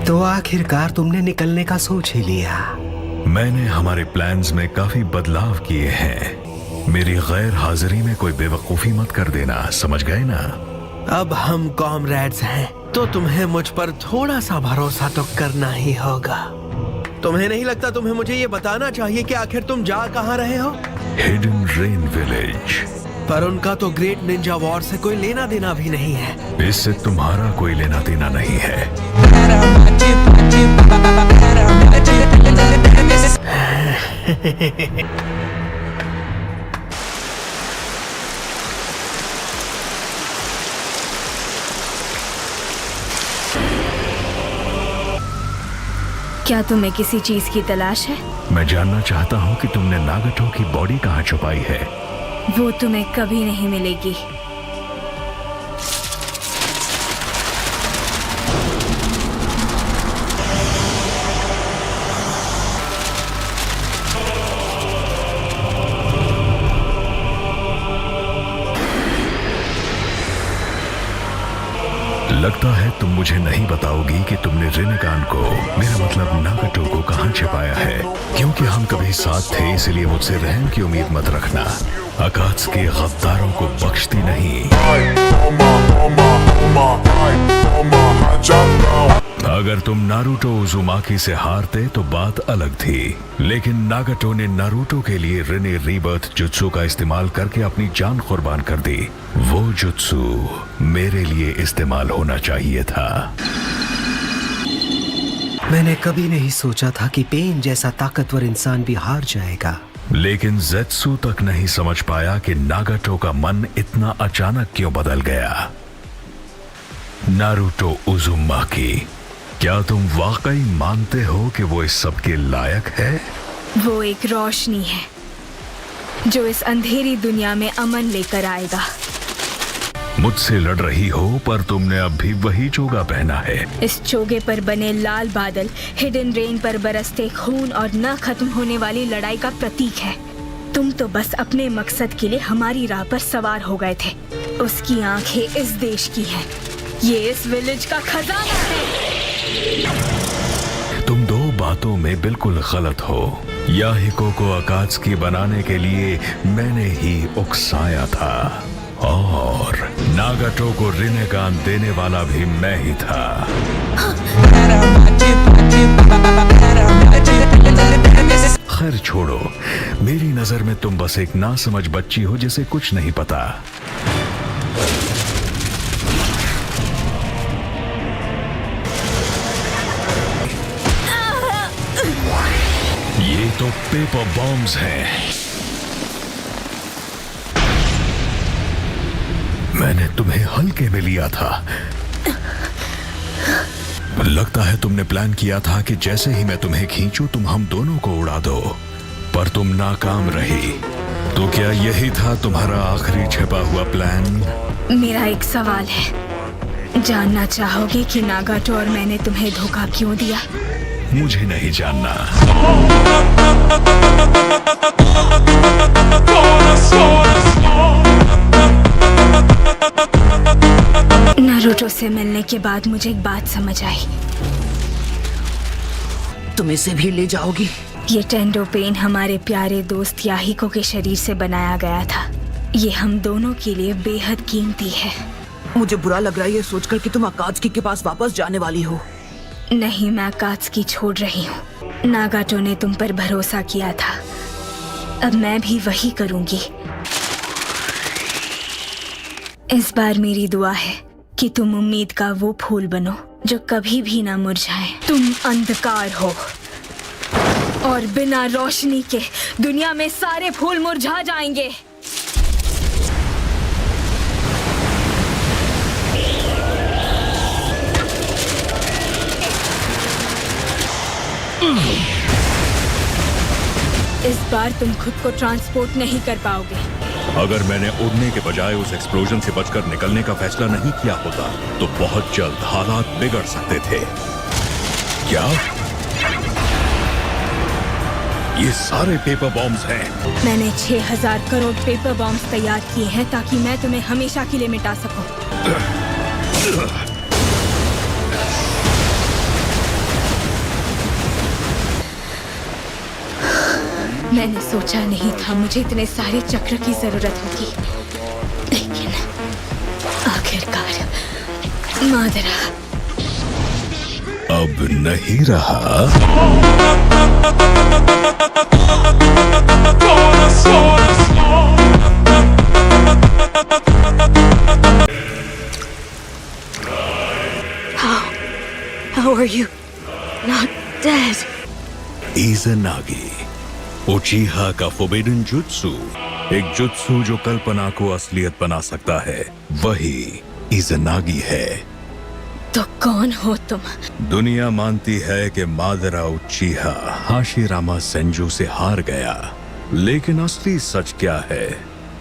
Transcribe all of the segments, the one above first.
तो आखिरकार तुमने निकलने का सोच ही लिया। मैंने हमारे प्लान्स में काफी बदलाव किए हैं। मेरी गैर हाजिरी में कोई बेवकूफी मत कर देना, समझ गए ना? अब हम कॉमरेड्स हैं, तो तुम्हें मुझ पर थोड़ा सा भरोसा तो करना ही होगा। तुम्हें नहीं लगता तुम्हें मुझे ये बताना चाहिए कि आखिर तुम जा कहाँ रहे हो? Hidden rain village. पर उनका तो ग्रेट निंजा वॉर से कोई लेना देना भी नहीं है। इससे तुम्हारा कोई लेना देना नहीं है। क्या तुम्हें किसी चीज की तलाश है? मैं जानना चाहता हूँ कि तुमने नागटो की बॉडी कहाँ छुपाई है। वो तुम्हें कभी नहीं मिलेगी। लगता है तुम मुझे नहीं बताओगी कि तुमने रिनेगान को, मेरा मतलब नागटो को, कहाँ छिपाया है। क्योंकि हम कभी साथ थे, इसलिए मुझसे रहम की उम्मीद मत रखना। अकात्सुकी गद्दारों को बख्शती नहीं। अगर तुम नारुतो उजुमाकी से हारते तो बात अलग थी, लेकिन नागटो ने नारुतो के लिए रिने रीबर्थ जुत्सु का इस्तेमाल करके अपनी जान कुर्बान कर दी। वो जुत्सु मेरे लिए इस्तेमाल होना चाहिए था। मैंने कभी नहीं सोचा था कि पेन जैसा ताकतवर इंसान भी हार जाएगा। लेकिन ज़ेत्सु तक नहीं समझ पाया कि नागटो का मन इतना अचानक क्यों बदल गया। नारुतो उजुमाकी, क्या तुम वाकई मानते हो कि वो इस सब के लायक है? वो एक रोशनी है जो इस अंधेरी दुनिया में अमन लेकर आएगा। मुझसे लड़ रही हो, पर तुमने अब भी वही चोगा पहना है। इस चोगे पर बने लाल बादल हिडन रेन पर बरसते खून और न खत्म होने वाली लड़ाई का प्रतीक है। तुम तो बस अपने मकसद के लिए हमारी राह पर सवार हो गए थे। उसकी आंखें इस देश की हैं। ये इस विलेज का खजाना है। तुम दो बातों में बिल्कुल गलत हो। याहिको को अकात्सुकी बनाने के लिए मैंने ही उकसाया था, और नागटो को रिनेगान देने वाला भी मैं ही था। खैर छोड़ो, मेरी नजर में तुम बस एक नासमझ बच्ची हो जिसे कुछ नहीं पता। ये तो पेपर बॉम्ब्स हैं। मैंने तुम्हें हल्के में लिया था। लगता है तुमने प्लान किया था कि जैसे ही मैं तुम्हें खींचूं तुम हम दोनों को उड़ा दो, पर तुम नाकाम रही। तो क्या यही था तुम्हारा आखिरी छिपा हुआ प्लान? मेरा एक सवाल है, जानना चाहोगे कि नागाटो और मैंने तुम्हें धोखा क्यों दिया? मुझे नहीं जानना। नारुतो से मिलने के बाद मुझे एक बात समझ आई। तुम इसे भी ले जाओगी? ये टेंडो पेन हमारे प्यारे दोस्त याहिको के शरीर से बनाया गया था। ये हम दोनों के लिए बेहद कीमती है। मुझे बुरा लग रहा है ये सोचकर कि तुम अकात्सुकी के पास वापस जाने वाली हो। नहीं, मैं अकात्सुकी छोड़ रही हूँ। नागाटो ने तुम पर भरोसा किया था, अब मैं भी वही करूंगी। इस बार मेरी दुआ है कि तुम उम्मीद का वो फूल बनो जो कभी भी ना मुरझाए। तुम अंधकार हो और बिना रोशनी के दुनिया में सारे फूल मुरझा जाएंगे। इस बार तुम खुद को ट्रांसपोर्ट नहीं कर पाओगे। अगर मैंने उड़ने के बजाय उस एक्सप्लोजन से बचकर निकलने का फैसला नहीं किया होता तो बहुत जल्द हालात बिगड़ सकते थे। क्या ये सारे पेपर बॉम्ब्स हैं? मैंने 6000 करोड़ पेपर बॉम्ब्स तैयार किए हैं ताकि मैं तुम्हें हमेशा के लिए मिटा सकूं। मैंने सोचा नहीं था मुझे इतने सारे चक्र की जरूरत होगी, लेकिन आखिरकार मादरा अब नहीं रहा। How are you not dead? इज़नागी, उचिहा का फोबिडन जुत्सु, एक जुत्सु जो कल्पना को असलियत बना सकता है, वही इज़नागी है। तो कौन हो तुम? दुनिया मानती है कि मादरा उचिहा हाशिरामा सेंजू से हार गया, लेकिन असली सच क्या है?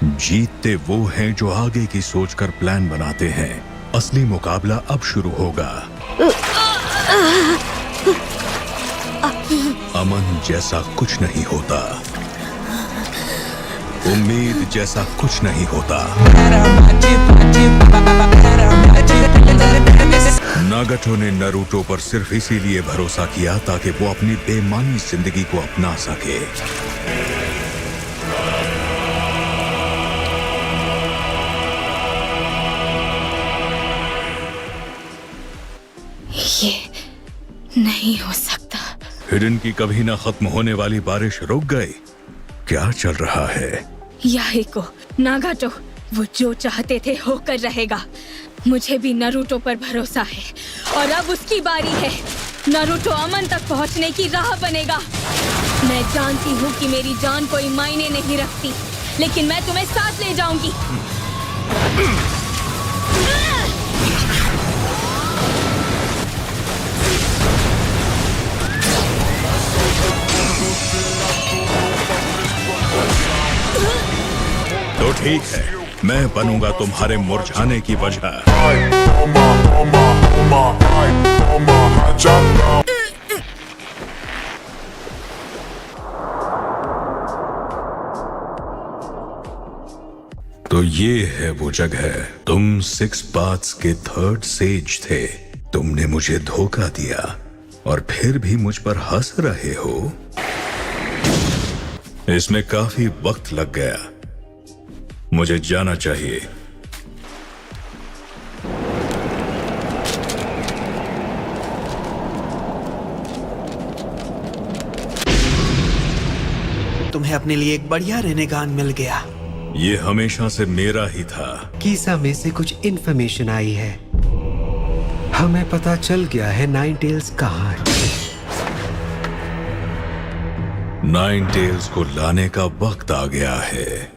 जीतते वो हैं जो आगे की सोचकर प्लान बनाते हैं। असली मुकाबला अब शुरू होगा। अमन जैसा कुछ नहीं होता, उम्मीद जैसा कुछ नहीं होता। नागाटो ने नारुतो पर सिर्फ इसीलिए भरोसा किया ताकि वो अपनी बेमानी जिंदगी को अपना सके। ये नहीं हो सकता। हिडन की कभी ना खत्म होने वाली बारिश रुक गई। क्या चल रहा है? याहिको, नागाटो, वो जो चाहते थे होकर रहेगा। मुझे भी नारुतो पर भरोसा है और अब उसकी बारी है। नारुतो अमन तक पहुंचने की राह बनेगा। मैं जानती हूँ कि मेरी जान कोई मायने नहीं रखती, लेकिन मैं तुम्हें साथ ले जाऊंगी। तो ठीक है, मैं बनूंगा तुम्हारे मुरझाने की वजह। तो ये है वो जगह। तुम सिक्स पाथ्स के थर्ड सेज थे। तुमने मुझे धोखा दिया और फिर भी मुझ पर हंस रहे हो। इसमें काफी वक्त लग गया। मुझे जाना चाहिए। तुम्हें अपने लिए एक बढ़िया रेनेगान मिल गया। ये हमेशा से मेरा ही था। कीसा में से कुछ इन्फॉर्मेशन आई है। हमें पता चल गया है नाइन टेल्स कहाँ है। नाइन टेल्स को लाने का वक्त आ गया है।